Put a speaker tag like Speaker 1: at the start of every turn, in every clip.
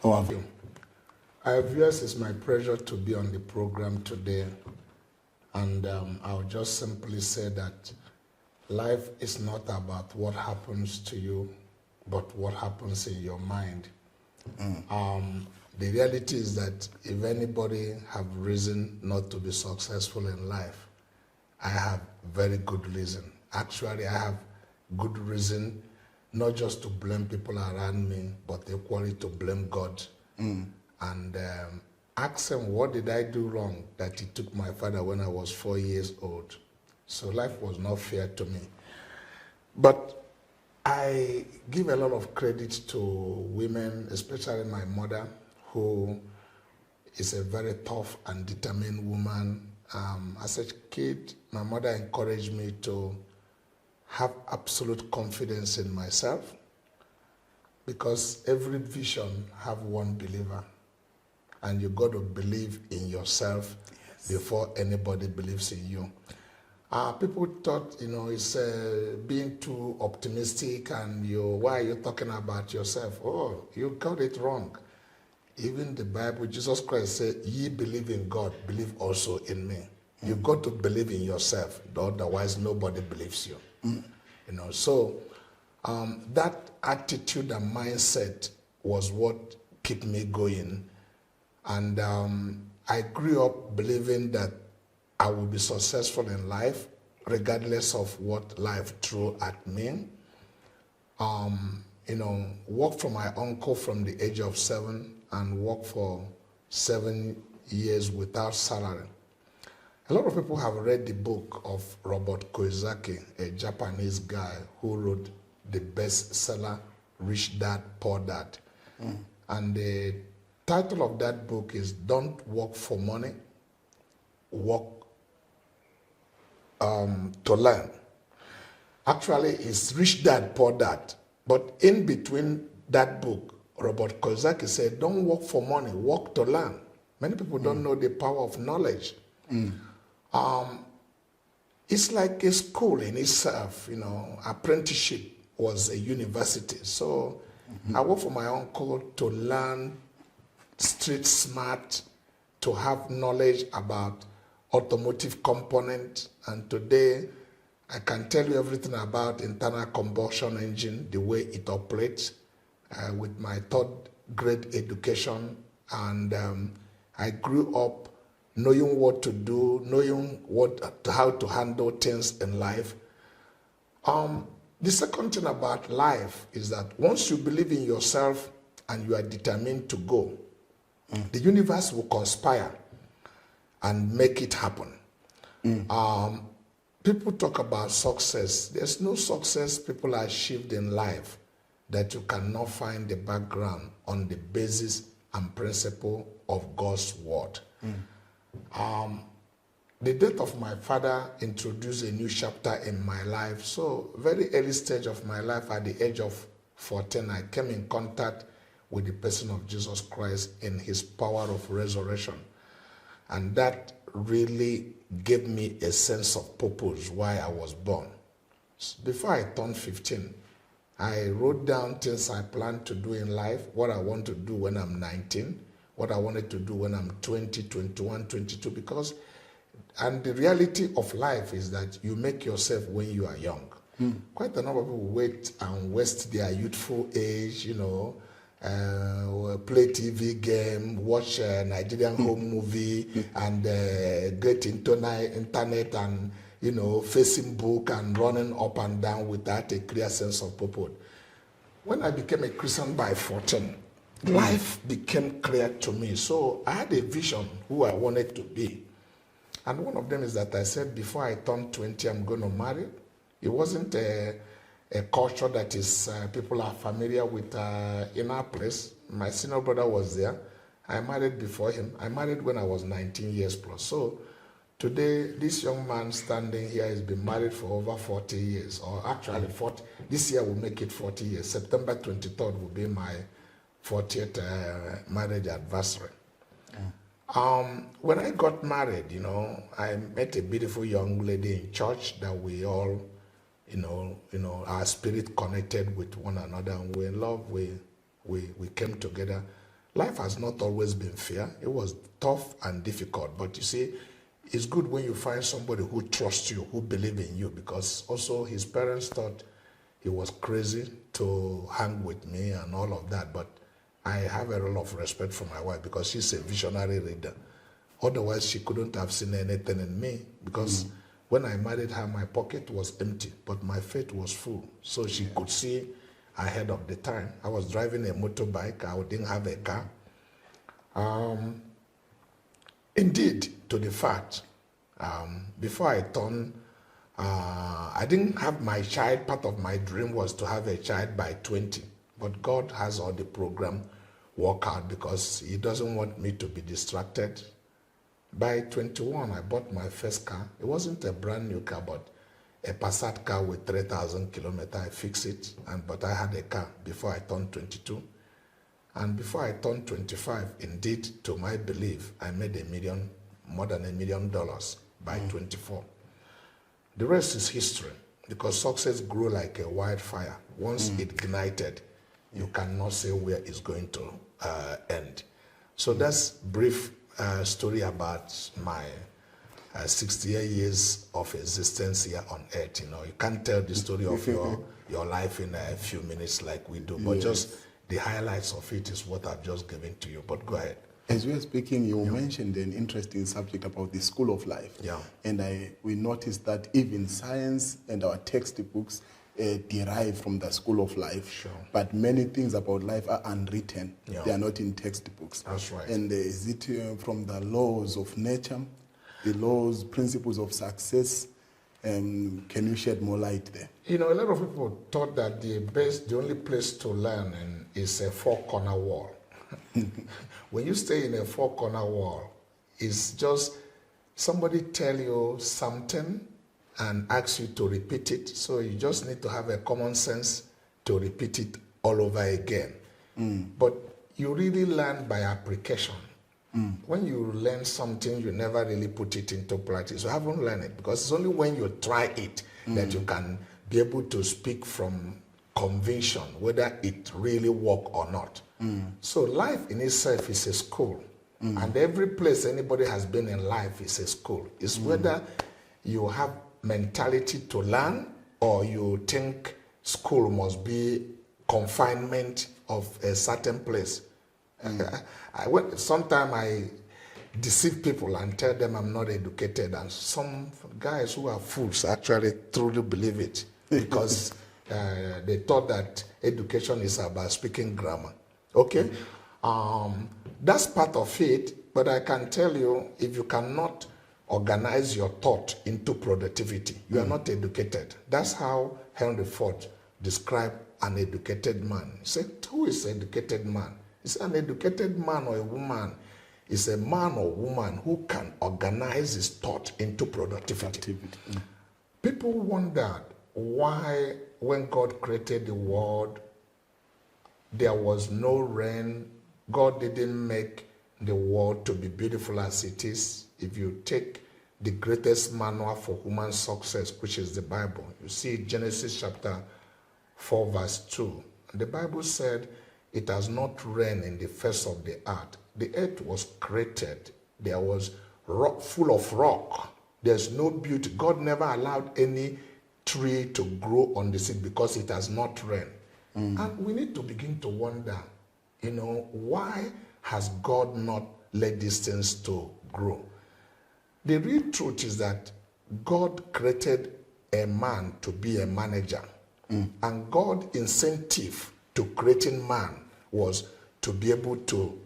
Speaker 1: Oh, have
Speaker 2: you. Viewers, it's my pleasure to be on the program today. And I'll just simply say that life is not about what happens to you, but what happens in your mind. The reality is that if anybody have reason not to be successful in life, I have very good reason. Actually, I have good reason not just to blame people around me, but equally to blame God. And ask him, what did I do wrong that he took my father when I was 4 years old? So life was not fair to me. But I give a lot of credit to women, especially my mother, who is a very tough and determined woman. As a kid, my mother encouraged me to have absolute confidence in myself, because every vision have one believer, and you got to believe in yourself before anybody believes in you. People thought, it's being too optimistic, and why are you talking about yourself? Oh, you got it wrong. Even the Bible, Jesus Christ said, ye believe in God, believe also in me. You got to believe in yourself, otherwise nobody believes you. So that attitude and mindset was what kept me going. And I grew up believing that I would be successful in life, regardless of what life threw at me. Worked for my uncle from the age of 7 and worked for 7 years without salary. A lot of people have read the book of Robert Kiyosaki, a Japanese guy who wrote the bestseller, Rich Dad, Poor Dad. And the title of that book is Don't Work for Money, Work to Learn. Actually, it's Rich Dad, Poor Dad. But in between that book, Robert Kiyosaki said, don't work for money, work to learn. Many people don't know the power of knowledge. It's like a school in itself, apprenticeship was a university. So I worked for my uncle to learn street smart, to have knowledge about automotive component. And today I can tell you everything about internal combustion engine, the way it operates, with my third grade education. And I grew up knowing what to do, knowing how to handle things in life. The second thing about life is that once you believe in yourself and you are determined to go, the universe will conspire and make it happen. People talk about success. There's no success people achieved in life that you cannot find the background on the basis and principle of God's word. The death of my father introduced a new chapter in my life. So very early stage of my life, at the age of 14, I came in contact with the person of Jesus Christ in his power of resurrection. And that really gave me a sense of purpose why I was born. Before I turned 15, I wrote down things I planned to do in life, what I want to do when I'm 19, what I wanted to do when I'm 20, 21, 22, and the reality of life is that you make yourself when you are young. Quite a number of people wait and waste their youthful age, play TV game, watch a Nigerian home movie, and get into internet and, facing book and running up and down without a clear sense of purpose. When I became a Christian by 14, life became clear to me. So I had a vision who I wanted to be. And one of them is that I said, before I turn 20, I'm going to marry. It wasn't a culture that is people are familiar with in our place. My senior brother was there. I married before him. I married when I was 19 years plus. So today, this young man standing here has been married for over 40 years, or actually 40. This year will make it 40 years. September 23rd will be my 40th marriage anniversary. When I got married, I met a beautiful young lady in church that we all, our spirit connected with one another, and we're in love. We came together. Life has not always been fair. It was tough and difficult. But you see, it's good when you find somebody who trusts you, who believes in you, because also his parents thought he was crazy to hang with me and all of that. But I have a lot of respect for my wife because she's a visionary reader. Otherwise, she couldn't have seen anything in me because when I married her, my pocket was empty, but my faith was full. So she could see ahead of the time. I was driving a motorbike. I didn't have a car. Indeed, to the fact, before I turned, I didn't have my child. Part of my dream was to have a child by 20. But God has all the program work out because he doesn't want me to be distracted. By 21, I bought my first car. It wasn't a brand new car, but a Passat car with 3,000 kilometers. I fixed it, but I had a car before I turned 22. And before I turned 25, indeed, to my belief, I made more than $1 million by 24. The rest is history, because success grew like a wildfire. Once it ignited, you cannot say where it's going to end. So that's brief story about my 68 years of existence here on earth. You know, you can't tell the story of your life in a few minutes like we do, but just the highlights of it is what I've just given to you. But go ahead.
Speaker 1: As we were speaking, you mentioned an interesting subject about the school of life.
Speaker 2: Yeah.
Speaker 1: And we noticed that even science and our textbooks derive from the school of life.
Speaker 2: Sure.
Speaker 1: But many things about life are unwritten.
Speaker 2: Yeah.
Speaker 1: They are not in textbooks.
Speaker 2: That's right.
Speaker 1: And is it from the laws of nature, the laws, principles of success? Can you shed more light there?
Speaker 2: You know, a lot of people thought that the only place to learn is a four-corner wall. When you stay in a four-corner wall, it's just somebody tell you something and ask you to repeat it. So you just need to have a common sense to repeat it all over again. But you really learn by application. When you learn something, you never really put it into practice. You haven't learned it because it's only when you try it that you can be able to speak from conviction whether it really works or not. So life in itself is a school. And every place anybody has been in life is a school. It's whether you have mentality to learn or you think school must be confinement of a certain place. Sometimes I deceive people and tell them I'm not educated, and some guys who are fools actually truly believe it because they thought that education is about speaking grammar. Okay? That's part of it, but I can tell you, if you cannot organize your thought into productivity, you are not educated. That's how Henry Ford described an educated man. He said, who is an educated man? He said, an educated man or a woman is a man or woman who can organize his thought into productivity. People wondered why, when God created the world, there was no rain. God didn't make the world to be beautiful as it is. If you take the greatest manual for human success, which is the Bible, you see Genesis chapter 4, verse 2. The Bible said, it has not rained in the face of the earth. The earth was created. There was rock, full of rock. There's no beauty. God never allowed any tree to grow on the seed because it has not rained. And we need to begin to wonder, why has God not let these things to grow? The real truth is that God created a man to be a manager. And God's incentive to creating man was to be able to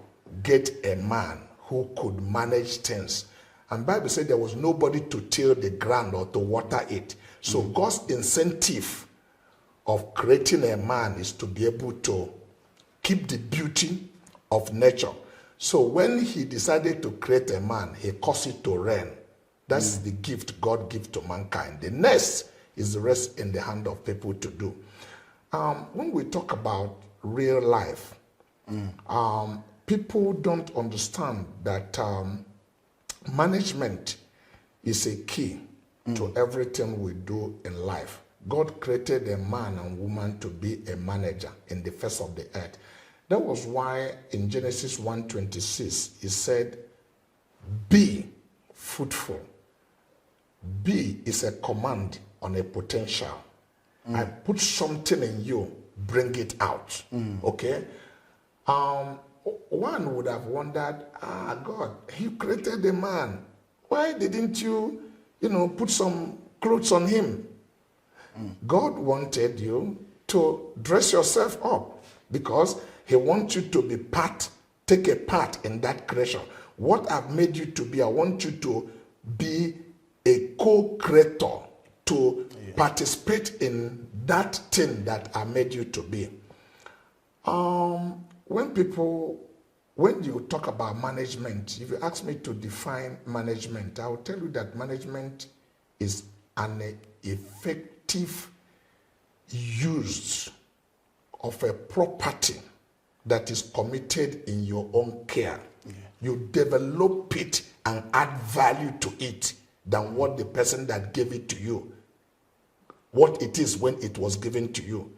Speaker 2: get a man who could manage things. And Bible said there was nobody to till the ground or to water it. So God's incentive of creating a man is to be able to keep the beauty of nature. So when he decided to create a man, he caused it to rain. That's the gift God gives to mankind. The next is the rest in the hand of people to do. When we talk about real life, people don't understand that management is a key to everything we do in life. God created a man and woman to be a manager in the face of the earth. That was why in Genesis 1:26, he said, be fruitful. Be is a command on a potential. I put something in you, bring it out. Okay? One would have wondered, God, you created a man. Why didn't you, put some clothes on him? God wanted you to dress yourself up because he wants you to take a part in that creation. What I've made you to be, I want you to be a co-creator, to participate in that thing that I made you to be. When you talk about management, if you ask me to define management, I will tell you that management is an effective use of a property that is committed in your own care. You develop it and add value to it than what the person that gave it to you, what it is when it was given to you.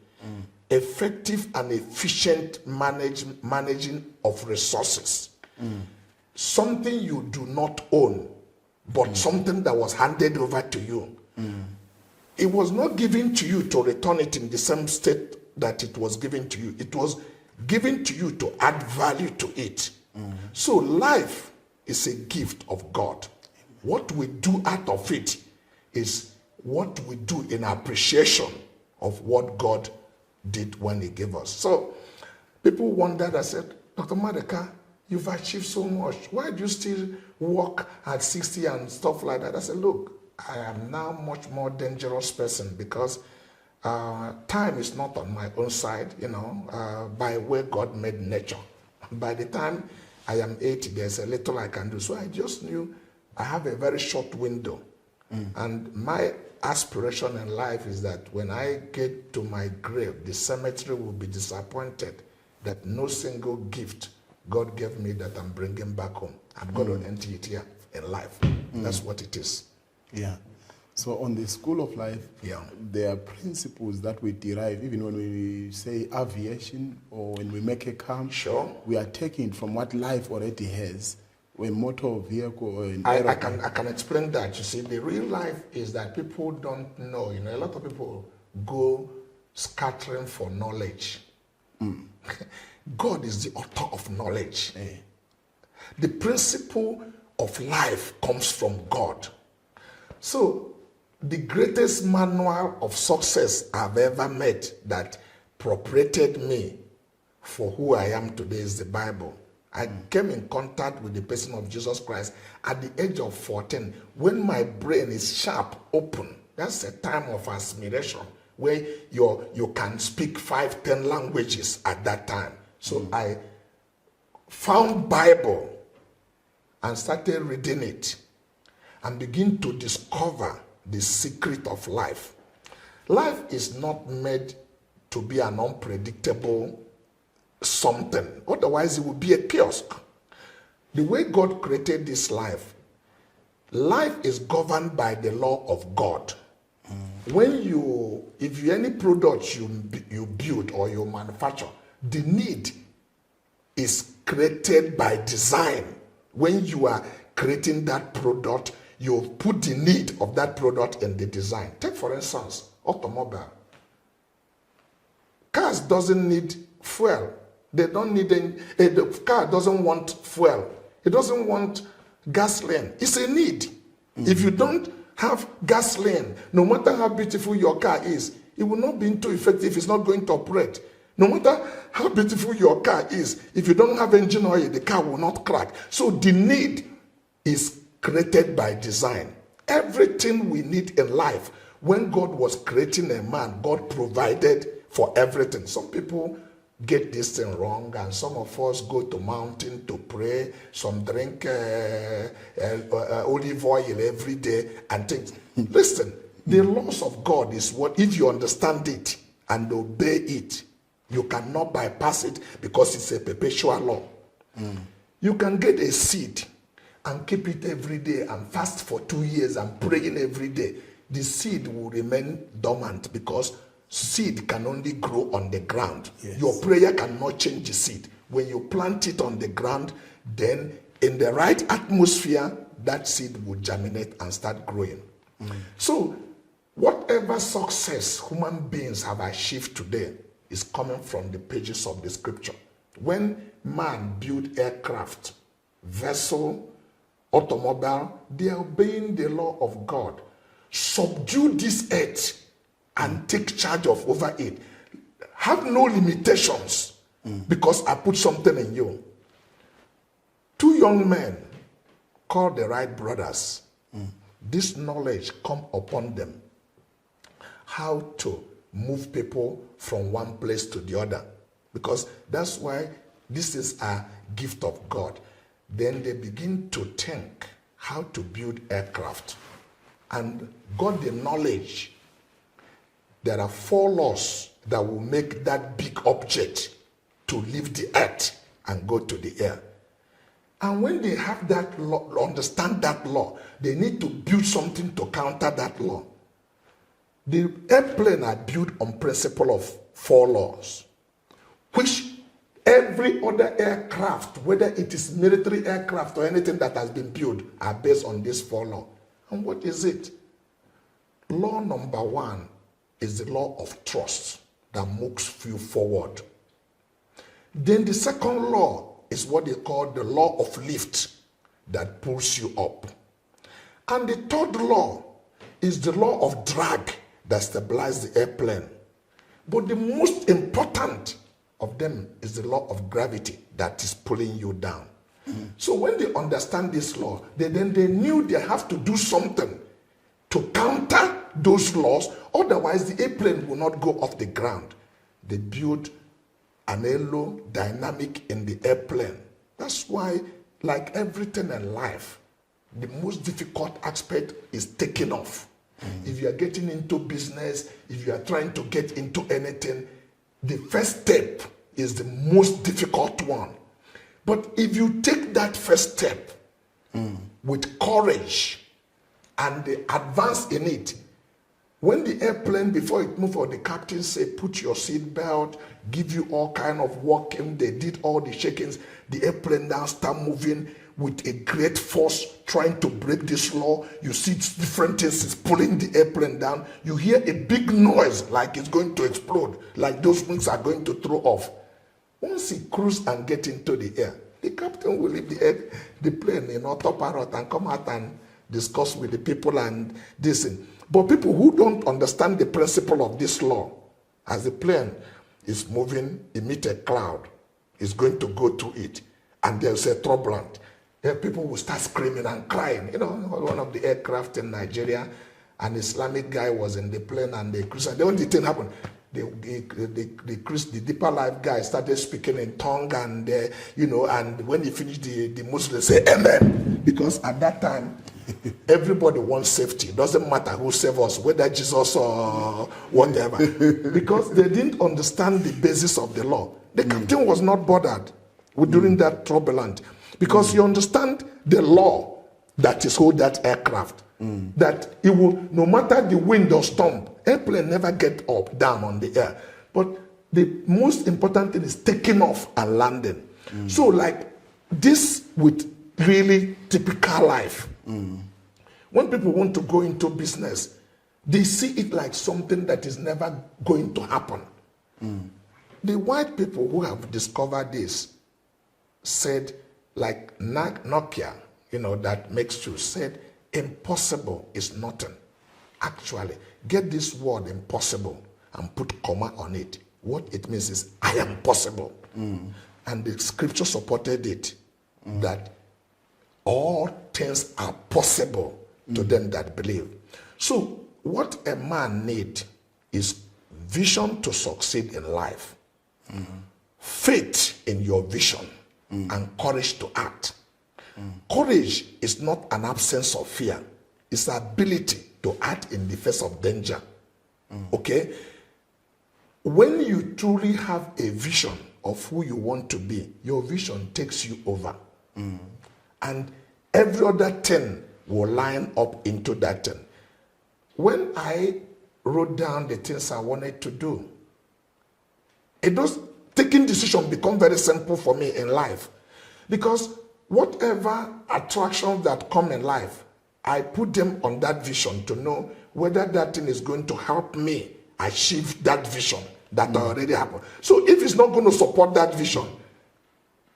Speaker 2: Effective and efficient managing of resources. Something you do not own, but something that was handed over to you. It was not given to you to return it in the same state that it was given to you. It was given to you to add value to it. So life is a gift of God. What we do out of it is what we do in appreciation of what God did when he gave us. So people wondered, I said, Dr. Maduka, you've achieved so much. Why do you still work at 60 and stuff like that? I said, look, I am now much more dangerous person because time is not on my own side, by where God made nature. By the time I am 80, there's a little I can do. So I just knew I have a very short window. And my aspiration in life is that when I get to my grave, the cemetery will be disappointed that no single gift God gave me that I'm bringing back home. I'm going to empty it here in life. That's what it is.
Speaker 1: Yeah. So on the School of Life, there are principles that we derive, even when we say aviation or when we make a car.
Speaker 2: Sure.
Speaker 1: We are taking from what life already has. A motor vehicle or an
Speaker 2: I can explain that. You see, the real life is that people don't know. A lot of people go scattering for knowledge. God is the author of knowledge. The principle of life comes from God. So the greatest manual of success I've ever met that propagated me for who I am today is the Bible. I came in contact with the person of Jesus Christ at the age of 14 when my brain is sharp, open. That's a time of admiration where you can speak 5-10 languages at that time. So I found Bible and started reading it and begin to discover the secret of life. Life is not made to be an unpredictable something. Otherwise, it would be a kiosk. The way God created this life is governed by the law of God. If any product you build or you manufacture, the need is created by design. When you are creating that product, you put the need of that product in the design. Take, for instance, automobile. Cars doesn't need fuel. They don't need the car doesn't want fuel. It doesn't want gasoline. It's a need. If you don't have gasoline, no matter how beautiful your car is, it will not be too effective. It's not going to operate. No matter how beautiful your car is, if you don't have engine oil, the car will not crack. So the need is created by design. Everything we need in life, when God was creating a man, God provided for everything. Some people get this thing wrong, and some of us go to mountain to pray, some drink olive oil every day and things. Listen, the laws of God is what, if you understand it and obey it, you cannot bypass it because it's a perpetual law. You can get a seed and keep it every day and fast for 2 years and praying every day. The seed will remain dormant because seed can only grow on the ground.
Speaker 1: Yes.
Speaker 2: Your prayer cannot change the seed. When you plant it on the ground, then in the right atmosphere, that seed will germinate and start growing. So, whatever success human beings have achieved today is coming from the pages of the scripture. When man built aircraft, vessel, automobile, they are obeying the law of God. Subdue this earth and take charge of over it. Have no limitations because I put something in you. Two young men called the Wright brothers. This knowledge come upon them. How to move people from one place to the other. Because that's why this is a gift of God. Then they begin to think how to build aircraft. And got the knowledge. There are 4 laws that will make that big object to leave the earth and go to the air. And when they have that law, understand that law, they need to build something to counter that law. The airplane are built on principle of 4 laws, which every other aircraft, whether it is military aircraft or anything that has been built, are based on this 4 laws. And what is it? Law number 1 is the law of trust that moves you forward. Then the second law is what they call the law of lift that pulls you up. And the third law is the law of drag that stabilizes the airplane. But the most important of them is the law of gravity that is pulling you down. So when they understand this law, they knew they have to do something to counter those laws, otherwise the airplane will not go off the ground. They build an aerodynamic in the airplane. That's why, like everything in life, the most difficult aspect is taking off. If you are getting into business, if you are trying to get into anything, the first step is the most difficult one. But if you take that first step with courage and advance in it, when the airplane, before it moved, or the captain say, put your seat belt, give you all kind of walking, they did all the shakings, the airplane now start moving with a great force, trying to break this law. You see different things is pulling the airplane down. You hear a big noise like it's going to explode, like those wings are going to throw off. Once he cruise and get into the air, the captain will leave the plane in autopilot and come out and discuss with the people and this thing. But people who don't understand the principle of this law, as the plane is moving, emit a cloud, is going to go to it, and there's a turbulence. People will start screaming and crying. You know, one of the aircraft in Nigeria, an Islamic guy was in the plane and they cruised. The only thing happened, the Deeper Life guy started speaking in tongue, and and when he finished, the Muslims say amen, because at that time everybody wants safety. It doesn't matter who saves us, whether Jesus or whatever, because they didn't understand the basis of the law. The captain was not bothered during that turbulence, because you understand the law that is hold that aircraft. That it will, no matter the wind or storm, airplane never get up, down on the air. But the most important thing is taking off and landing. So like this with really typical life. When people want to go into business, they see it like something that is never going to happen. The white people who have discovered this said, like Nokia, that makes shoes, said, impossible is nothing. Actually, get this word impossible and put comma on it. What it means is, I am possible. And the scripture supported it, that all things are possible to them that believe. So what a man needs is vision to succeed in life, faith in your vision, and courage to act. Courage is not an absence of fear. It's the ability to act in the face of danger. Okay? When you truly have a vision of who you want to be, your vision takes you over. And every other thing will line up into that thing. When I wrote down the things I wanted to do. Taking decision become very simple for me in life, because whatever attractions that come in life, I put them on that vision to know whether that thing is going to help me achieve that vision that already happened. So if it's not going to support that vision,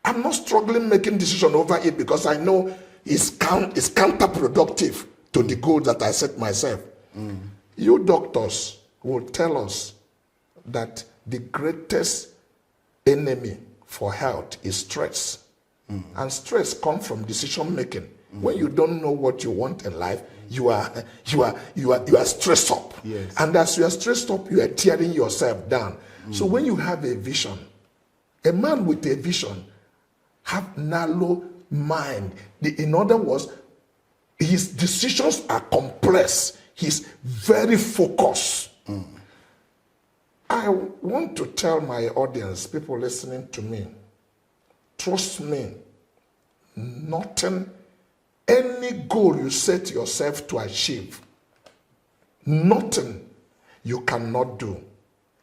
Speaker 2: I'm not struggling making decision over it, because I know it's counterproductive to the goal that I set myself. You doctors will tell us that the greatest enemy for health is stress. And stress comes from decision making. When you don't know what you want in life, you are stressed up.
Speaker 1: Yes.
Speaker 2: And as you are stressed up, you are tearing yourself down. So when you have a vision, a man with a vision have narrow mind. In other words, his decisions are complex. He's very focused. I want to tell my audience, people listening to me, trust me, any goal you set yourself to achieve, nothing you cannot do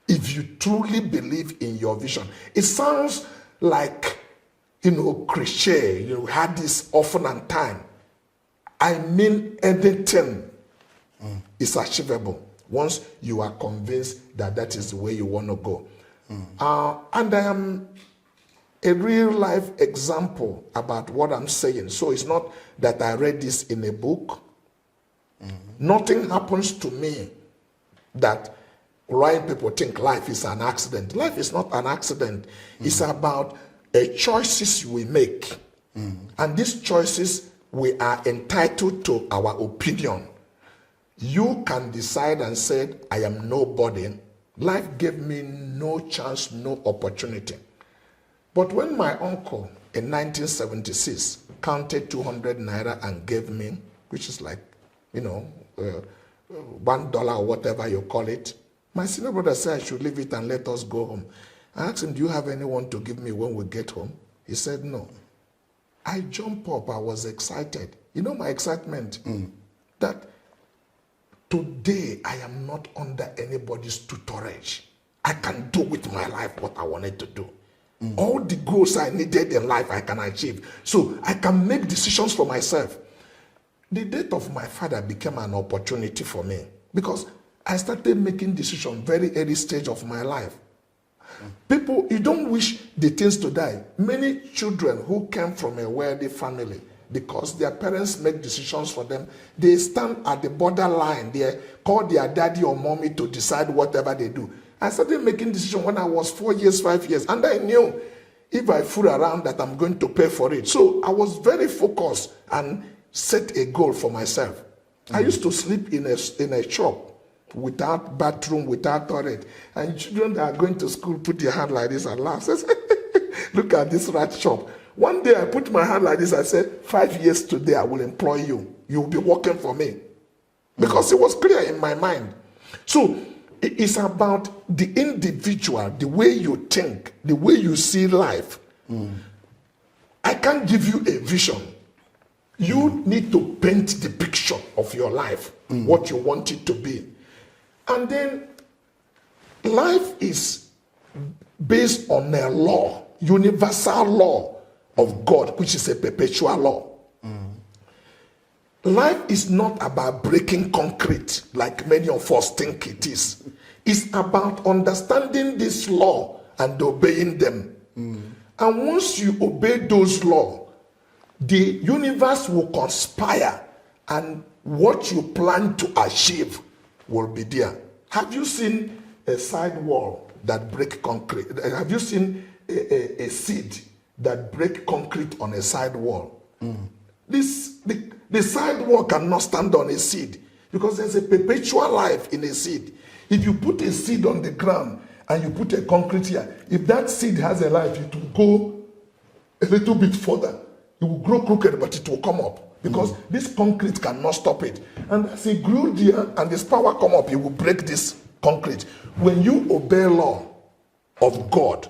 Speaker 2: if you truly believe in your vision. It sounds like, cliche, you had this often and time. I mean, anything is achievable once you are convinced that that is the way you want to go. And I am a real life example about what I'm saying. So it's not that I read this in a book. Nothing happens to me that why people think life is an accident. Life is not an accident. It's about choices we make. And these choices, we are entitled to our opinion. You can decide and say, I am nobody. Life gave me no chance, no opportunity. But when my uncle in 1976 counted 200 naira and gave me, which is like, $1 or whatever you call it, my senior brother said I should leave it and let us go home. I asked him, do you have anyone to give me when we get home? He said, no. I jumped up. I was excited. You know my excitement? That today I am not under anybody's tutorage. I can do with my life what I wanted to do. All the goals I needed in life I can achieve. So I can make decisions for myself. The death of my father became an opportunity for me, because I started making decisions very early stage of my life. People, you don't wish the things to die. Many children who came from a wealthy family, because their parents make decisions for them, they stand at the borderline. They call their daddy or mommy to decide whatever they do. I started making decisions when I was 4 years, 5 years, and I knew if I fool around that I'm going to pay for it. So I was very focused and set a goal for myself. I used to sleep in a shop without bathroom, without toilet, and children that are going to school put their hand like this and laugh. Says, look at this rat shop. One day I put my hand like this. I said, 5 years today I will employ you. You will be working for me. Because it was clear in my mind. So it's about the individual, the way you think, the way you see life. I can't give you a vision. You need to paint the picture of your life, what you want it to be. And then life is based on a law, universal law of God, which is a perpetual law. Life is not about breaking concrete like many of us think it is. It's about understanding this law and obeying them. And once you obey those laws, the universe will conspire, and what you plan to achieve will be there. Have you seen a side wall that break concrete? Have you seen a seed that break concrete on a side wall? The side wall cannot stand on a seed, because there's a perpetual life in a seed. If you put a seed on the ground and you put a concrete here, if that seed has a life, it will go a little bit further. It will grow crooked, but it will come up, because this concrete cannot stop it. And as it grew there and this power come up, it will break this concrete. When you obey law of God,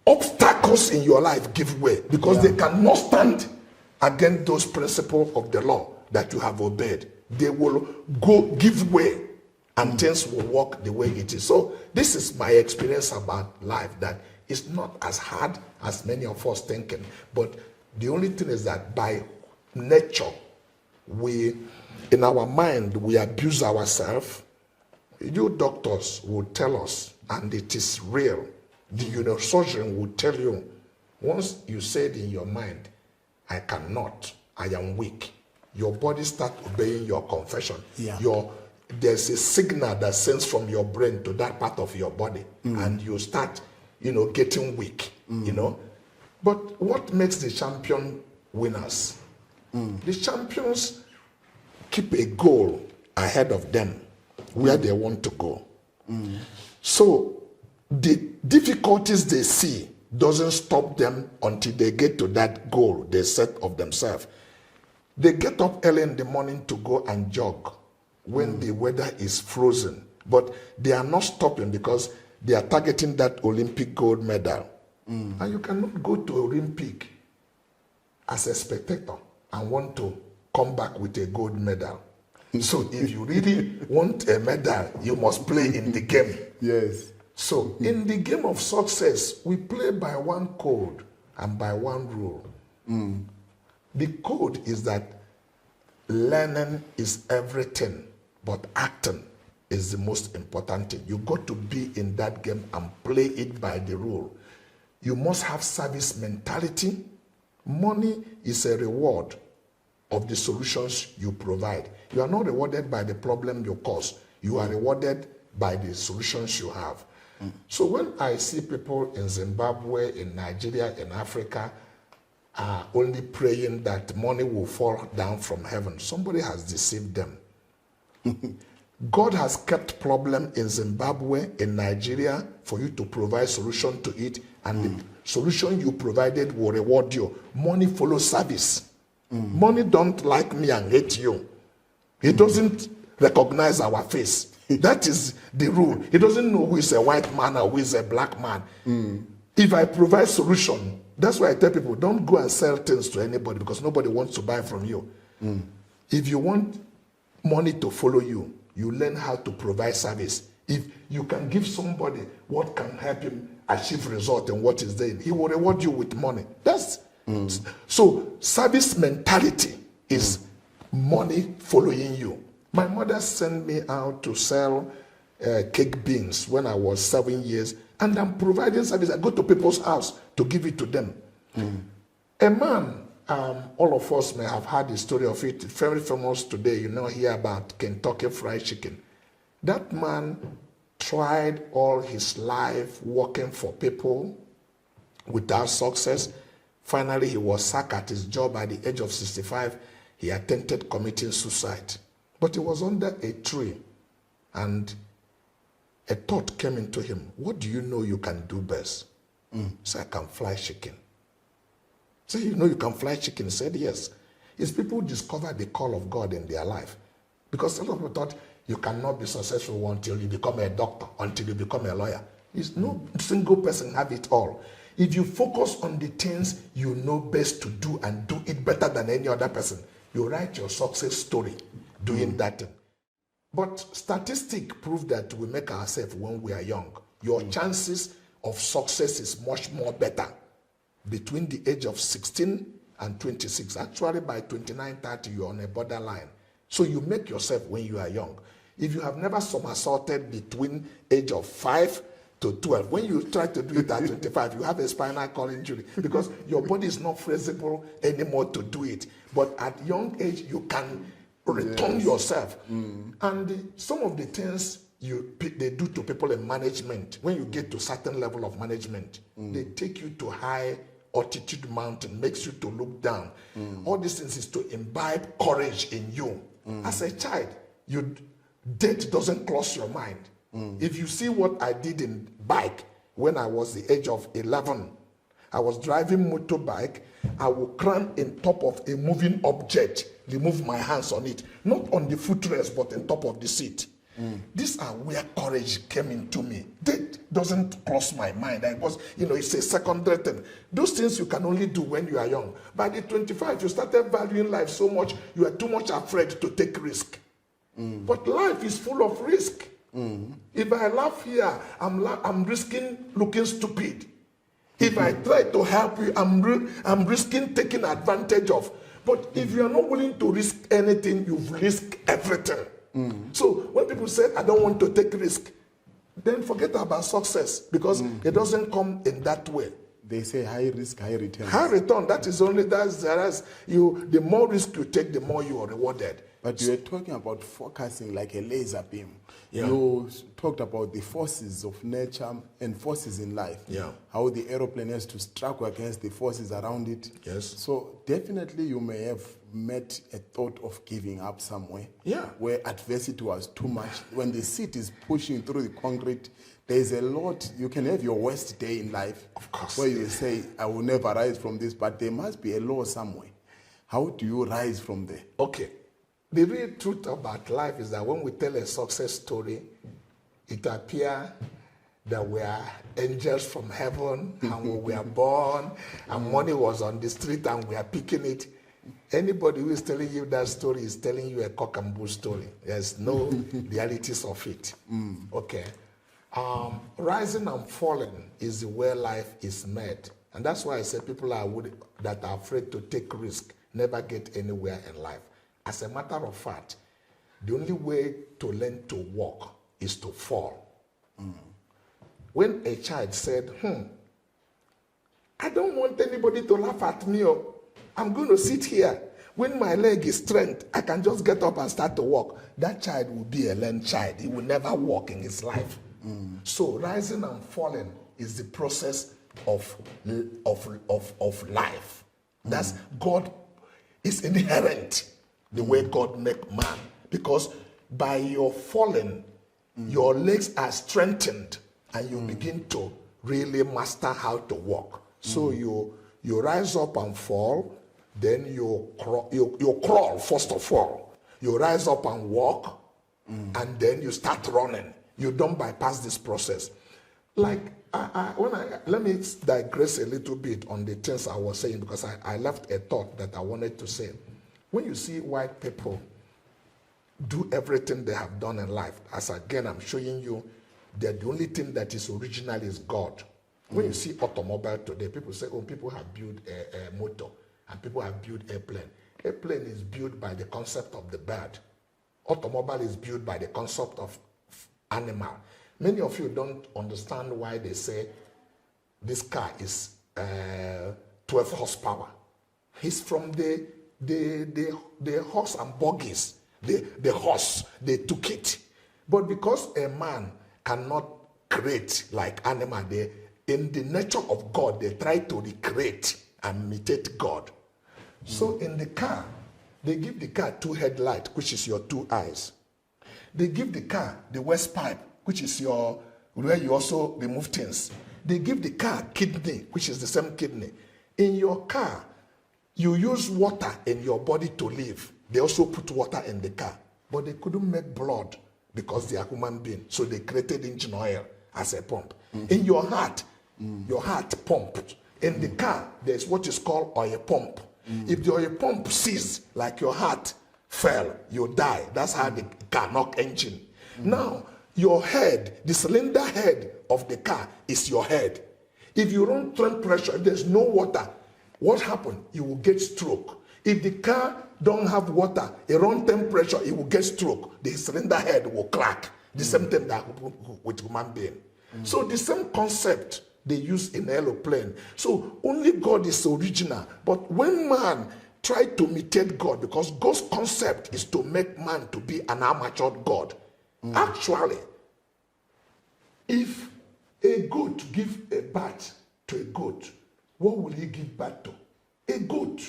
Speaker 2: obstacles in your life give way, because they cannot stand against those principles of the law that you have obeyed. they will go give way and things will work the way it is. So this is my experience about life, that it's not as hard as many of us thinking. But the only thing is that by nature, in our mind, we abuse ourselves. You doctors will tell us, and it is real. The neurosurgeon will tell you, once you said in your mind, I cannot, I am weak, your body starts obeying your confession.
Speaker 1: Yeah.
Speaker 2: There's a signal that sends from your brain to that part of your body, and you start, getting weak, But what makes the champion winners? The champions keep a goal ahead of them where they want to go. So the difficulties they see doesn't stop them until they get to that goal they set of themselves. They get up early in the morning to go and jog when the weather is frozen, but they are not stopping because they are targeting that Olympic gold medal. And you cannot go to Olympic as a spectator and want to come back with a gold medal. So if you really want a medal, you must play in the game.
Speaker 1: Yes.
Speaker 2: So in the game of success, we play by one code and by one rule. The code is that learning is everything, but acting is the most important thing. You got to be in that game and play it by the rule. You must have service mentality. Money is a reward of the solutions you provide. You are not rewarded by the problem you cause. You are rewarded by the solutions you have. So when I see people in Zimbabwe, in Nigeria, in Africa, are only praying that money will fall down from heaven, somebody has deceived them. God has kept problem in Zimbabwe, in Nigeria, for you to provide solution to it, and the solution you provided will reward you. Money follows service. Money don't like me and hate you. He doesn't recognize our face. That is the rule. He doesn't know who is a white man or who is a black man. If I provide solution, that's why I tell people, don't go and sell things to anybody because nobody wants to buy from you. If you want money to follow you, you learn how to provide service. If you can give somebody what can help him achieve result in what is there, he will reward you with money. So service mentality is money following you. My mother sent me out to sell cake beans when I was 7 years, and I'm providing service. I go to people's house to give it to them. A man, all of us may have heard the story of it, very famous today, hear about Kentucky Fried Chicken. That man tried all his life working for people without success. Finally, he was sacked at his job at the age of 65. He attempted committing suicide. But he was under a tree, and a thought came into him. What do you know you can do best? He said, I can fly chicken. So you know you can fly chicken? He said, yes. It's people who discover the call of God in their life. Because a lot of people thought you cannot be successful until you become a doctor, until you become a lawyer. It's no single person have it all. If you focus on the things you know best to do and do it better than any other person, you write your success story doing that thing. But statistics prove that we make ourselves when we are young. Your chances of success is much more better between the age of 16 and 26. Actually, by 29, 30, you're on a borderline. So you make yourself when you are young. If you have never somersaulted between age of 5 to 12, when you try to do it at 25, you have a spinal cord injury because your body is not flexible anymore to do it. But at young age, you can return yourself. And some of the things they do to people in management, when you get to certain level of management, they take you to high altitude mountain, makes you to look down. All these things is to imbibe courage in you. As a child, death doesn't cross your mind. If you see what I did in bike when I was the age of 11, I was driving motorbike. I will climb in top of a moving object, remove my hands on it, not on the footrest, but on top of the seat. These are where courage came into me. Death doesn't cross my mind. It's a secondary thing. Those things you can only do when you are young. By the 25, you started valuing life so much, you are too much afraid to take risk. But life is full of risk. If I laugh here, I'm risking looking stupid. If I try to help you, I'm risking taking advantage of. But if you are not willing to risk anything, you've risked everything. So when people say, I don't want to take risk, then forget about success, because it doesn't come in that way.
Speaker 1: They say high risk, high return.
Speaker 2: High return, the more risk you take, the more you are rewarded.
Speaker 1: But you were talking about focusing like a laser beam.
Speaker 2: Yeah.
Speaker 1: You talked about the forces of nature and forces in life.
Speaker 2: Yeah.
Speaker 1: How the aeroplane has to struggle against the forces around it.
Speaker 2: Yes.
Speaker 1: So definitely you may have met a thought of giving up somewhere.
Speaker 2: Yeah.
Speaker 1: Where adversity was too much. When the seat is pushing through the concrete, there's a lot. You can have your worst day in life.
Speaker 2: Of course.
Speaker 1: Where you say, I will never rise from this, but there must be a low somewhere. How do you rise from there?
Speaker 2: Okay. The real truth about life is that when we tell a success story, it appears that we are angels from heaven and we were born and money was on the street and we are picking it. Anybody who is telling you that story is telling you a cock and bull story. There's no realities of it. Okay. Rising and falling is the way life is made. And that's why I say people that are afraid to take risk never get anywhere in life. As a matter of fact, the only way to learn to walk is to fall. When a child said, I don't want anybody to laugh at me. I'm going to sit here. When my leg is strength, I can just get up and start to walk. That child will be a learned child. He will never walk in his life. So rising and falling is the process of life. That's God is inherent. The way God make man, because by your falling, your legs are strengthened and you begin to really master how to walk. So you rise up and fall, then you crawl first of all. You rise up and walk, and then you start running. You don't bypass this process. Like let me digress a little bit on the things I was saying, because I left a thought that I wanted to say. When you see white people do everything they have done in life, as again I'm showing you, that the only thing that is original is God. When you see automobile today, people say, people have built a motor and people have built airplane. Airplane is built by the concept of the bird. Automobile is built by the concept of animal. Many of you don't understand why they say this car is 12 horsepower. It's from the horse and buggies, the horse, they took it. But because a man cannot create like animal, in the nature of God, they try to recreate and imitate God. So in the car, they give the car 2 headlights, which is your 2 eyes. They give the car the waste pipe, which is where you also remove things. They give the car kidney, which is the same kidney. In your car, you use water in your body to live. They also put water in the car. But they couldn't make blood because they are human beings. So they created engine oil as a pump. In your heart pumped. In the car, there's what is called oil pump. If the oil pump ceases, like your heart fell, you die. That's how the car knock engine. Now, your head, the cylinder head of the car is your head. If you run temperature, if there's no water, what happened? You will get stroke. If the car don't have water, around temperature, it will get stroke. The cylinder head will crack. The same thing that with human being. So the same concept they use in aeroplane. So only God is original. But when man try to imitate God, because God's concept is to make man to be an amateur God. Actually, if a goat give a bat to a goat, what will he give back to? A goat.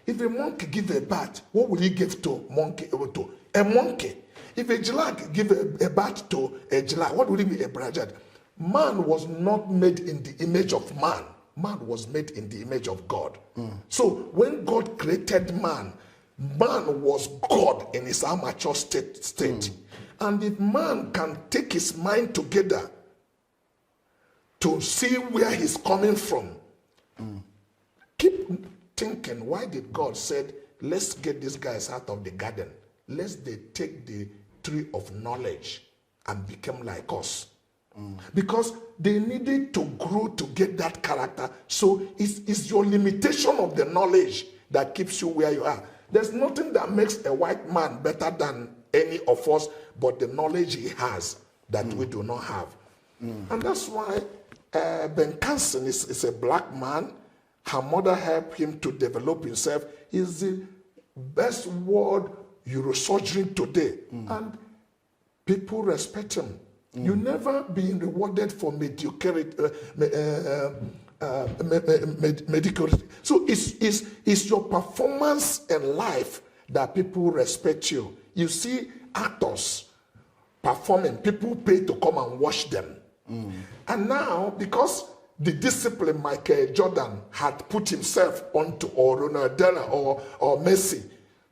Speaker 2: If a monkey give a bat, what will he give to monkey? To a monkey. If a giraffe give a bat to a giraffe, what would it be? A brajad. Man was not made in the image of man. Man was made in the image of God. So when God created man, man was God in his amateur state. And if man can take his mind together to see where he's coming from. Keep thinking, why did God said, let's get these guys out of the garden. Lest they take the tree of knowledge and become like us. Because they needed to grow to get that character. So it's your limitation of the knowledge that keeps you where you are. There's nothing that makes a white man better than any of us but the knowledge he has that we do not have. And that's why Ben Carson is a black man. Her mother helped him to develop himself. He's the best world neurosurgeon today. And people respect him. You never been rewarded for mediocrity. Mediocrity. So it's your performance in life that people respect you. You see actors performing, people pay to come and watch them. And now, because the discipline Michael Jordan had put himself onto, or Ronaldo or Messi,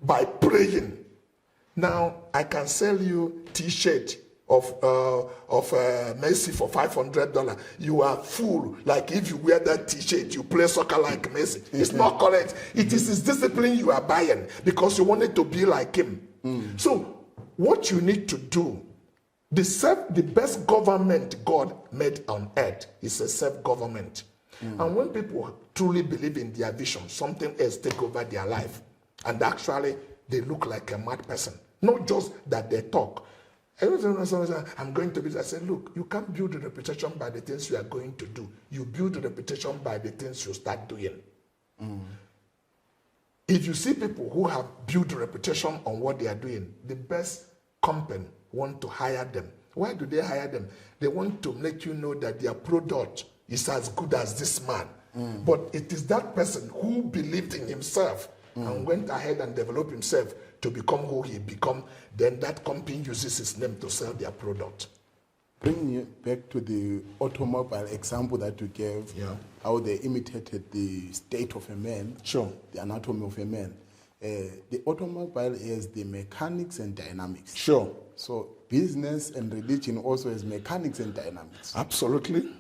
Speaker 2: by praying, now I can sell you T-shirt of Messi for $500. You are fool. Like if you wear that T-shirt, you play soccer like Messi. It's not correct. It is his discipline you are buying because you wanted to be like him. So what you need to do, the best government God made on earth is a self-government. And when people truly believe in their vision, something else take over their life. And actually, they look like a mad person. Not just that they talk. I'm going to be, I said, look, you can't build a reputation by the things you are going to do. You build a reputation by the things you start doing. If you see people who have built a reputation on what they are doing, the best company want to hire them. Why do they hire them? They want to make you know that their product is as good as this man. But it is that person who believed in himself and went ahead and developed himself to become who he become, then that company uses his name to sell their product.
Speaker 1: Bringing you back to the automobile example that you gave, how they imitated the state of a man, the anatomy of a man. The automobile has the mechanics and dynamics. So business and religion also has mechanics and dynamics.
Speaker 2: Absolutely.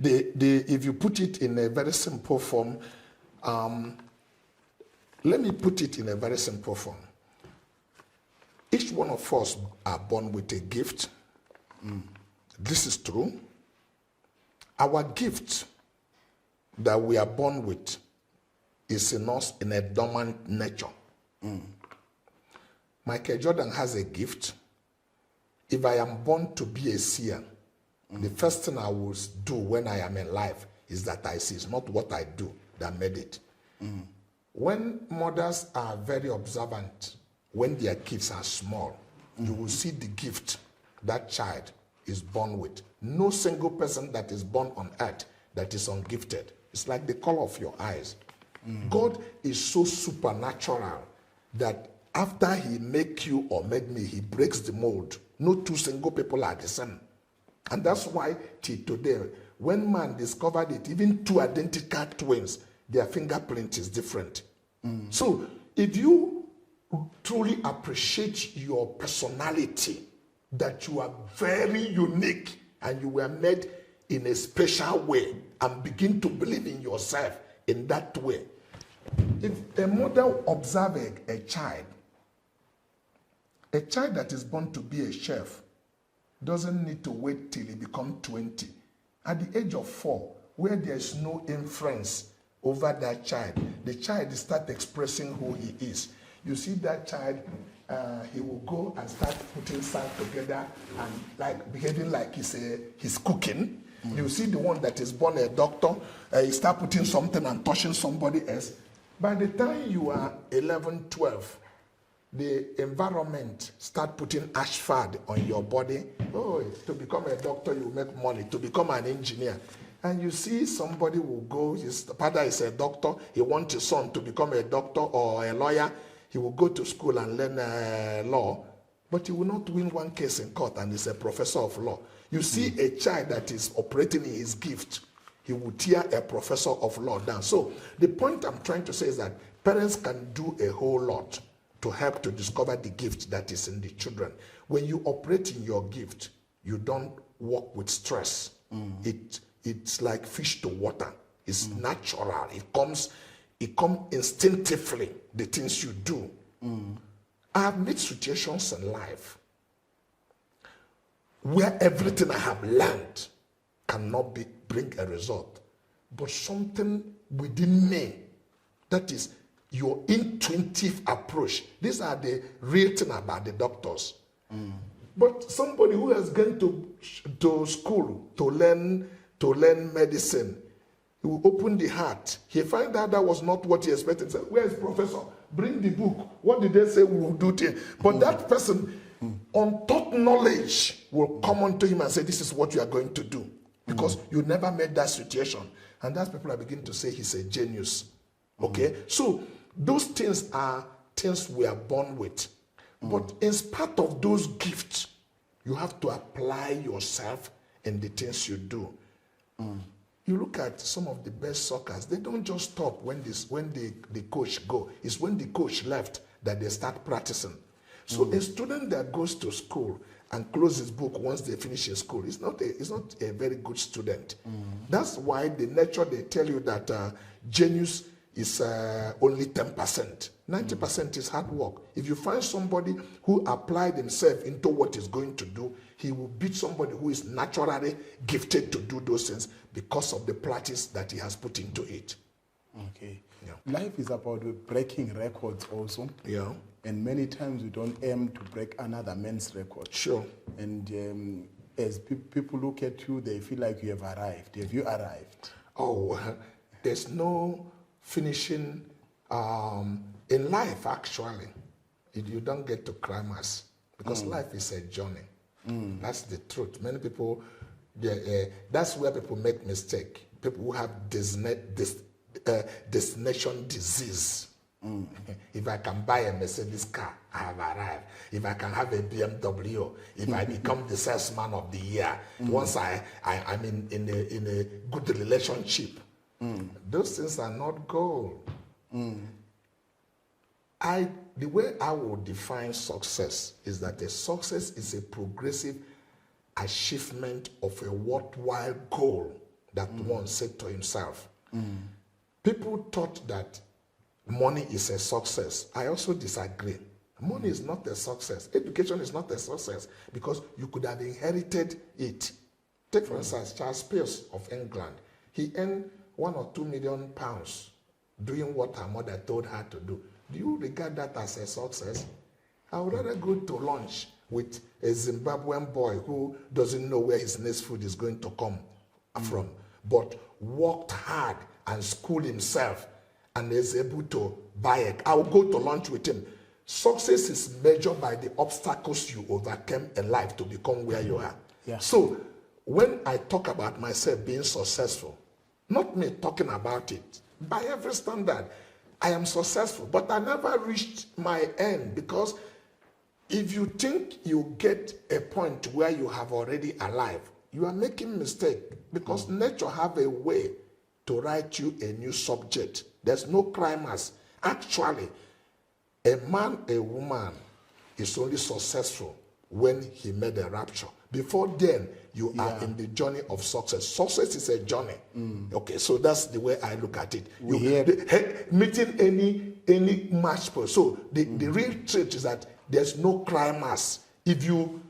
Speaker 2: If you put it in a very simple form, let me put it in a very simple form. Each one of us are born with a gift. This is true. Our gift that we are born with is in us in a dormant nature. Michael Jordan has a gift. If I am born to be a seer, the first thing I will do when I am in life is that I see. It's not what I do that made it. When mothers are very observant, when their kids are small, you will see the gift that child is born with. No single person that is born on earth that is ungifted. It's like the color of your eyes. God is so supernatural that after he make you or make me, he breaks the mold. No two single people are the same. And that's why till today, when man discovered it, even two identical twins, their fingerprint is different. So if you truly appreciate your personality, that you are very unique and you were made in a special way, and begin to believe in yourself in that way. If a mother observes a child that is born to be a chef doesn't need to wait till he becomes 20. At the age of 4, where there is no influence over that child, the child starts expressing who he is. You see that child, he will go and start putting sand together and like behaving like he's cooking. You see the one that is born a doctor, he start putting something and touching somebody else. By the time you are 11, 12, the environment start putting asphalt on your body. Oh, to become a doctor, you make money. To become an engineer. And you see somebody will go, his father is a doctor, he wants his son to become a doctor or a lawyer. He will go to school and learn law, but he will not win one case in court and is a professor of law. You see a child that is operating in his gift, he will tear a professor of law down. So the point I'm trying to say is that parents can do a whole lot to help to discover the gift that is in the children. When you operate in your gift, you don't work with stress. it's like fish to water. It's natural. It comes instinctively, the things you do. I have met situations in life where everything I have learned cannot bring a result. But something within me, that is your intuitive approach. These are the real thing about the doctors. But somebody who has gone to school to learn medicine, he will open the heart. He find out that was not what he expected. He said, where is professor? Bring the book. What did they say we will do to But that person, untaught knowledge will come unto him and say, this is what you are going to do. Because you never met that situation. And that's people are beginning to say he's a genius. Okay? So those things are things we are born with. But in spite of those gifts, you have to apply yourself in the things you do. You look at some of the best soccer, they don't just stop when the coach go. It's when the coach left that they start practicing. So a student that goes to school and closes his book once they finish his school is not a very good student. That's why the nature they tell you that genius is only 10%. 90% is hard work. If you find somebody who applied himself into what he's going to do, he will beat somebody who is naturally gifted to do those things because of the practice that he has put into it.
Speaker 1: Okay.
Speaker 2: Yeah.
Speaker 1: Life is about breaking records also.
Speaker 2: Yeah.
Speaker 1: And many times we don't aim to break another man's record.
Speaker 2: Sure.
Speaker 1: And as people look at you, they feel like you have arrived. Have you arrived?
Speaker 2: Oh, there's no finishing in life, actually. You don't get to climax because life is a journey. That's the truth. Many people, that's where people make mistake. People who have destination disease. If I can buy a Mercedes car, I have arrived. If I can have a BMW, if I become the salesman of the year, once I'm in a good relationship, those things are not goal. The way I would define success is that a success is a progressive achievement of a worthwhile goal that one set to himself. People thought that money is a success. I also disagree. Money is not a success. Education is not a success because you could have inherited it. Take for instance, Charles Peirce of England. He earned £1 or £2 million doing what her mother told her to do. Do you regard that as a success? I would rather go to lunch with a Zimbabwean boy who doesn't know where his next food is going to come from, but worked hard and schooled himself and is able to buy it. I will go to lunch with him. Success is measured by the obstacles you overcame in life to become where you are.
Speaker 1: Yeah.
Speaker 2: So when I talk about myself being successful, not me talking about it, by every standard, I am successful, but I never reached my end because if you think you get a point where you have already arrived, you are making mistake because nature have a way to write you a new subject. There's no climax. Actually, a man, a woman is only successful when he made a rapture. Before then, you are in the journey of success. Success is a journey. Okay, so that's the way I look at it. Meeting any match point. So the real truth is that there's no climax. If you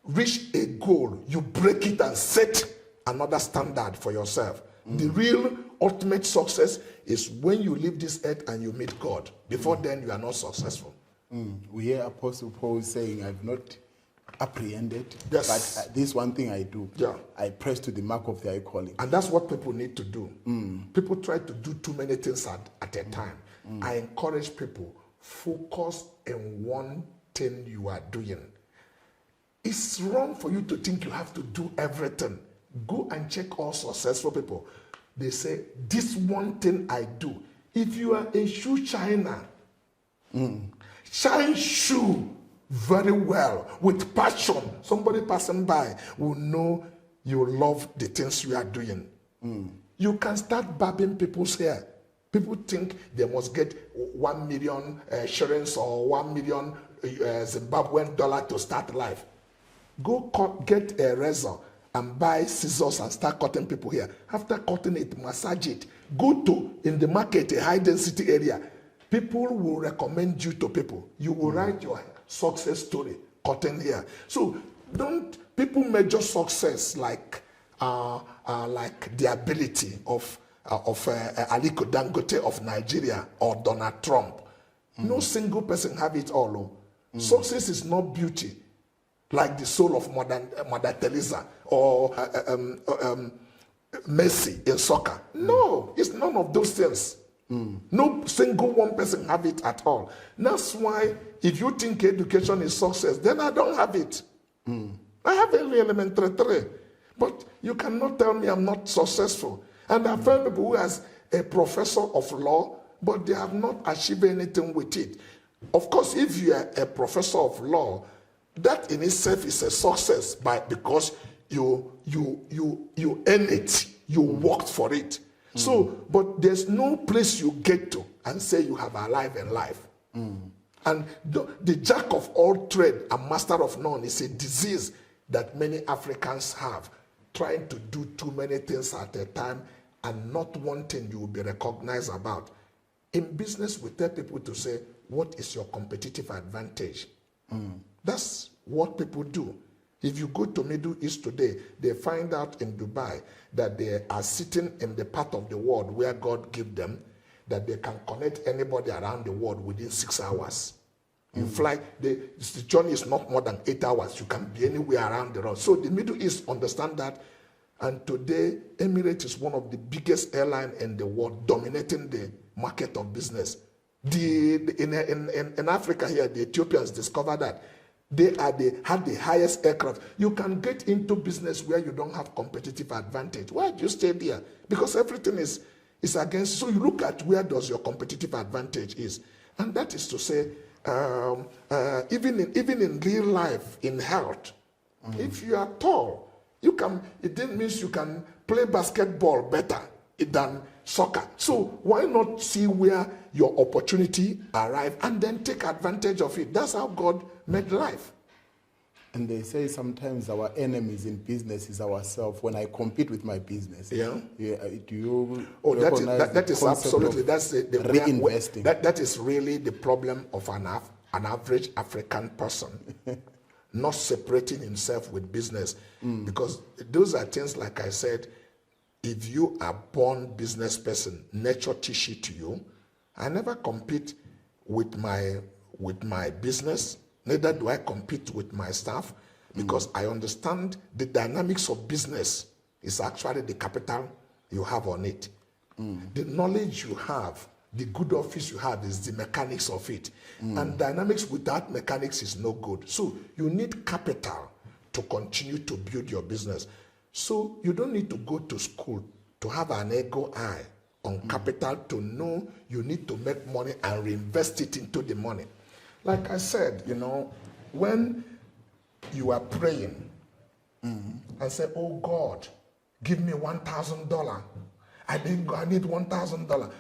Speaker 2: reach a goal, you break it and set another standard for yourself. The real ultimate success is when you leave this earth and you meet God. Before then, you are not successful.
Speaker 1: We hear Apostle Paul saying, I've not apprehended,
Speaker 2: yes,
Speaker 1: but this one thing I do.
Speaker 2: Yeah.
Speaker 1: I press to the mark of their calling.
Speaker 2: And that's what people need to do. People try to do too many things at a time. I encourage people, focus on one thing you are doing. It's wrong for you to think you have to do everything. Go and check all successful people. They say, this one thing I do. If you are a shoe shiner, shine shoe very well, with passion. Somebody passing by will know you love the things you are doing. You can start barbing people's hair. People think they must get 1 million shillings or 1 million Zimbabwean dollar to start life. Go get a razor and buy scissors and start cutting people here. After cutting it, massage it. Go to, in the market, a high density area. People will recommend you to people. You will write your success story, cutting here. So people measure success like the ability of Aliko Dangote of Nigeria or Donald Trump. No single person have it all. Success is not beauty, like the soul of Mother Teresa or Messi in soccer. No, it's none of those things. No single one person have it at all. That's why if you think education is success, then I don't have it. I have only elementary 3. But you cannot tell me I'm not successful. And I've found people who has a professor of law, but they have not achieved anything with it. Of course, if you are a professor of law, that in itself is a success because you earn it, you worked for it. So, but there's no place you get to and say you have arrived in life. And the jack of all trade and master of none is a disease that many Africans have, trying to do too many things at a time and not one thing you will be recognized about. In business, we tell people to say, what is your competitive advantage? That's what people do. If you go to Middle East today, they find out in Dubai that they are sitting in the part of the world where God gave them, that they can connect anybody around the world within 6 hours. You fly, the journey is not more than 8 hours. You can be anywhere around the world. So the Middle East understand that. And today, Emirates is one of the biggest airlines in the world, dominating the market of business. In Africa here, the Ethiopians discovered that they had the highest aircraft. You can get into business where you don't have competitive advantage. Why do you stay there? Because everything is against. So you look at where does your competitive advantage is. And that is to say, even in real life, in health, if you are tall, it means you can play basketball better than soccer. So why not see where your opportunity arrive and then take advantage of it? That's how God made life.
Speaker 1: And they say sometimes our enemies in business is ourselves. When I compete with my business, do you?
Speaker 2: Oh, that is absolutely, that's the
Speaker 1: reinvesting.
Speaker 2: That is really the problem of an average African person, not separating himself with business, because those are things like I said. If you are born business person, nature teach it to you. I never compete with my business. Neither do I compete with my staff, because I understand the dynamics of business is actually the capital you have on it. The knowledge you have, the good office you have is the mechanics of it. And dynamics without mechanics is no good. So you need capital to continue to build your business. So you don't need to go to school to have an ego eye on capital to know you need to make money and reinvest it into the money. Like I said, when you are praying and say, oh God, give me $1,000. I need $1,000.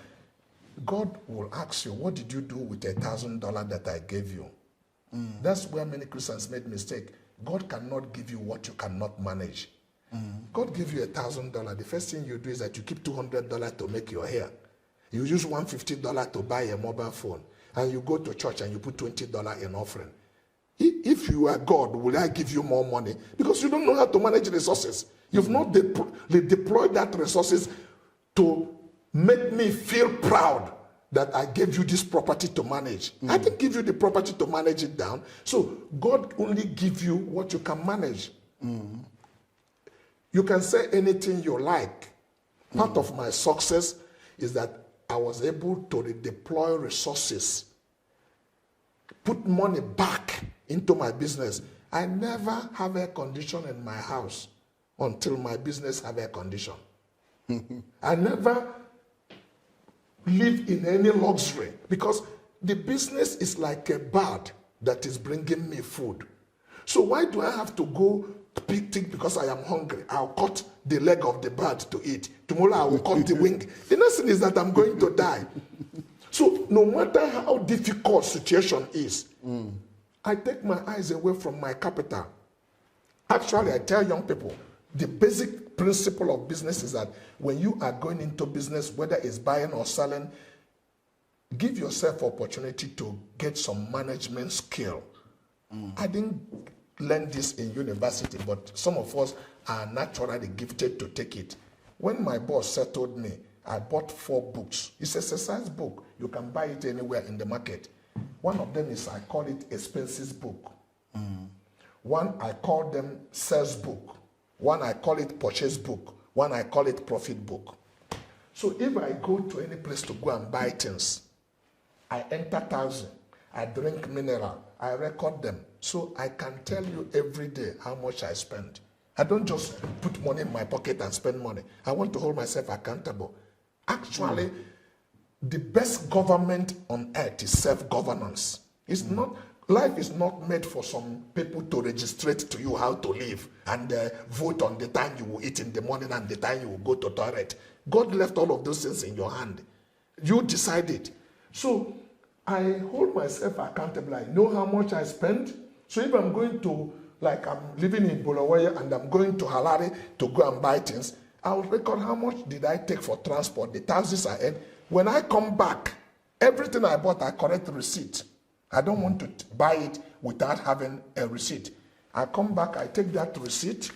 Speaker 2: God will ask you, what did you do with $1,000 that I gave you? That's where many Christians made mistake. God cannot give you what you cannot manage. God gave you $1,000. The first thing you do is that you keep $200 to make your hair. You use $150 to buy a mobile phone. And you go to church and you put $20 in offering. If you are God, will I give you more money? Because you don't know how to manage resources. You've not deployed that resources to make me feel proud that I gave you this property to manage. I didn't give you the property to manage it down. So God only gives you what you can manage. You can say anything you like. Part of my success is that I was able to redeploy resources, put money back into my business. I never have air condition in my house until my business have air condition. I never live in any luxury because the business is like a bird that is bringing me food. So why do I have to go pick because I am hungry? I'll cut the leg of the bird to eat. Tomorrow I will cut the wing. The next thing is that I'm going to die. So no matter how difficult situation is, I take my eyes away from my capital. Actually, I tell young people, The basic principle of business is that when you are going into business, whether it's buying or selling, give yourself opportunity to get some management skill. I didn't learn this in university, but some of us are naturally gifted to take it. When my boss settled me, I bought 4 books. It's an exercise book. You can buy it anywhere in the market. One of them is, I call it expenses book. One, I call them sales book. One, I call it purchase book. One, I call it profit book. So if I go to any place to go and buy things, I enter 1,000. I drink mineral. I record them. So I can tell you every day how much I spend. I don't just put money in my pocket and spend money. I want to hold myself accountable. Actually, the best government on earth is self-governance. It's not, life is not made for some people to registrate to you how to live and vote on the time you will eat in the morning and the time you will go to toilet. God left all of those things in your hand. You decide it. So I hold myself accountable. I know how much I spend. So if I'm going to, like I'm living in Bulawayo and I'm going to Harare to go and buy things, I'll record how much did I take for transport, the taxes I had. When I come back, everything I bought, I correct the receipt. I don't want to buy it without having a receipt. I come back, I take that receipt,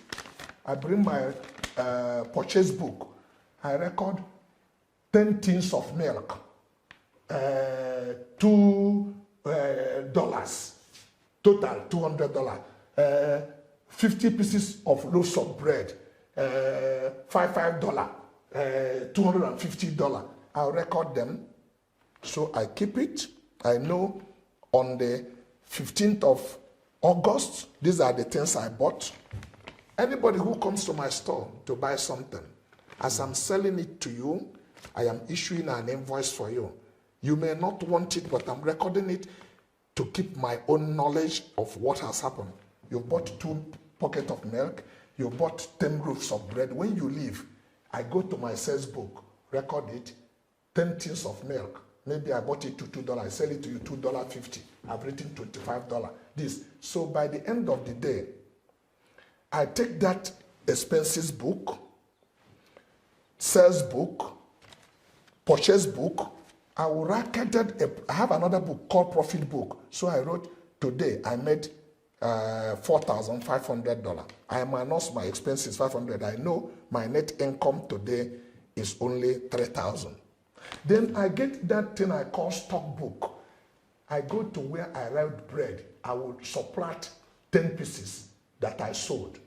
Speaker 2: I bring my purchase book. I record 10 tins of milk, $2, total $200, 50 pieces of loaves of bread, $5, $250. I'll record them, so I keep it. I know on the 15th of August, these are the things I bought. Anybody who comes to my store to buy something, as I'm selling it to you, I am issuing an invoice for you. You may not want it, but I'm recording it to keep my own knowledge of what has happened. You bought 2 pockets of milk, you bought 10 loaves of bread. When you leave, I go to my sales book, record it, 10 tins of milk. Maybe I bought it to $2, I sell it to you $2.50. I've written $25. This. So by the end of the day, I take that expenses book, sales book, purchase book. I will record it. I have another book called profit book. So I wrote, today I made $4,500. I minus my expenses $500. I know my net income today is only $3,000. Then I get that thing I call stock book. I go to where I write bread. I will subtract 10 pieces that I sold.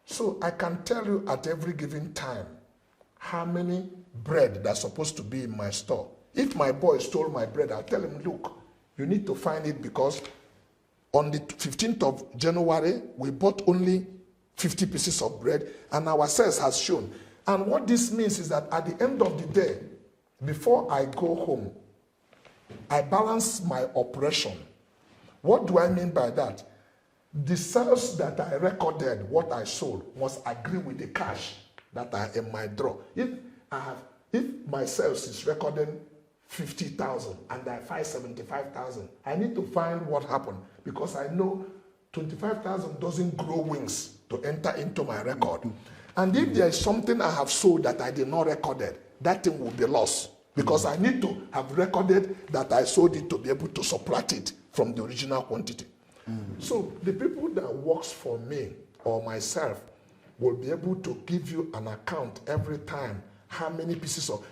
Speaker 2: So I can tell you at every given time how many bread that's supposed to be in my store. If my boy stole my bread, I'll tell him, look, you need to find it because on the 15th of January, we bought only 50 pieces of bread and our sales has shown. And what this means is that at the end of the day, before I go home, I balance my operation. What do I mean by that? The sales that I recorded, what I sold, must agree with the cash that are in my drawer. If my sales is recording 50,000 and I find 75,000, I need to find what happened because I know 25,000 doesn't grow wings to enter into my record. And if there is something I have sold that I did not record it, that thing will be lost because I need to have recorded that I sold it to be able to subtract it from the original quantity. So the people that works for me or myself will be able to give you an account every time how many pieces of.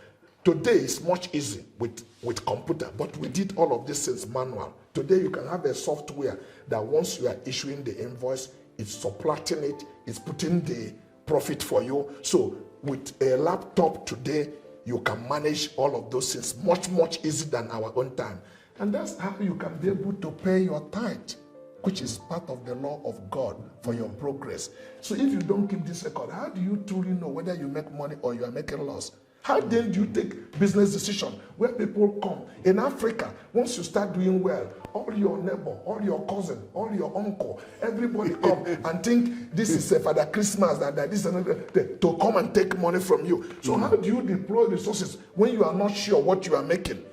Speaker 2: Today is much easier with computer, but we did all of this since manual. Today you can have a software that once you are issuing the invoice, it's subtracting it, it's putting the profit for you. So with a laptop today, you can manage all of those things much, much easier than our own time. And that's how you can be able to pay your tithe, which is part of the law of God for your progress. So if you don't keep this record, how do you truly know whether you make money or you are making loss? How then do you take business decision where people come? In Africa, once you start doing well, all your neighbor, all your cousin, all your uncle, everybody come and think this is a Father Christmas, that this is another, to come and take money from you. So how do you deploy resources when you are not sure what you are making?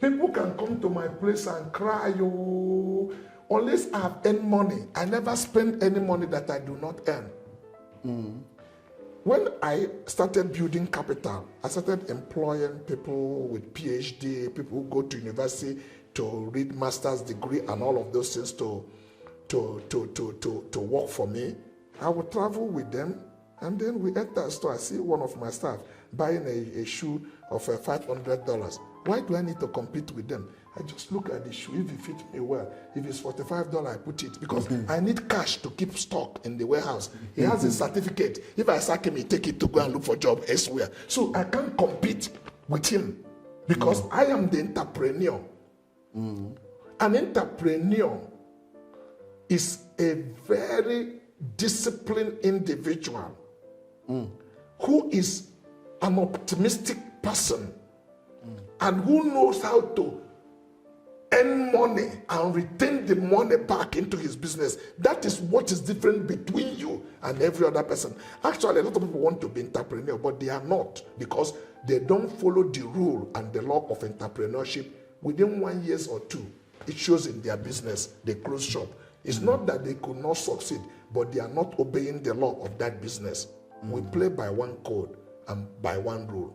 Speaker 2: People can come to my place and cry, oh, unless I have earned money, I never spend any money that I do not earn. When I started building capital, I started employing people with PhD, people who go to university to read master's degree and all of those things to work for me. I would travel with them, and then we enter a store. I see one of my staff buying a shoe of $500. Why do I need to compete with them? I just look at the shoe. If it fits me well, if it's $45, I put it because I need cash to keep stock in the warehouse. He has a certificate. If I sack him, he take it to go and look for a job elsewhere. So I can't compete with him because I am the entrepreneur. An entrepreneur is a very disciplined individual who is an optimistic person and who knows how to earn money and retain the money back into his business. That is what is different between you and every other person. Actually, a lot of people want to be entrepreneur, but they are not because they don't follow the rule and the law of entrepreneurship. Within 1 year or two, it shows in their business, they close shop. It's not that they could not succeed, but they are not obeying the law of that business. We play by one code and by one rule.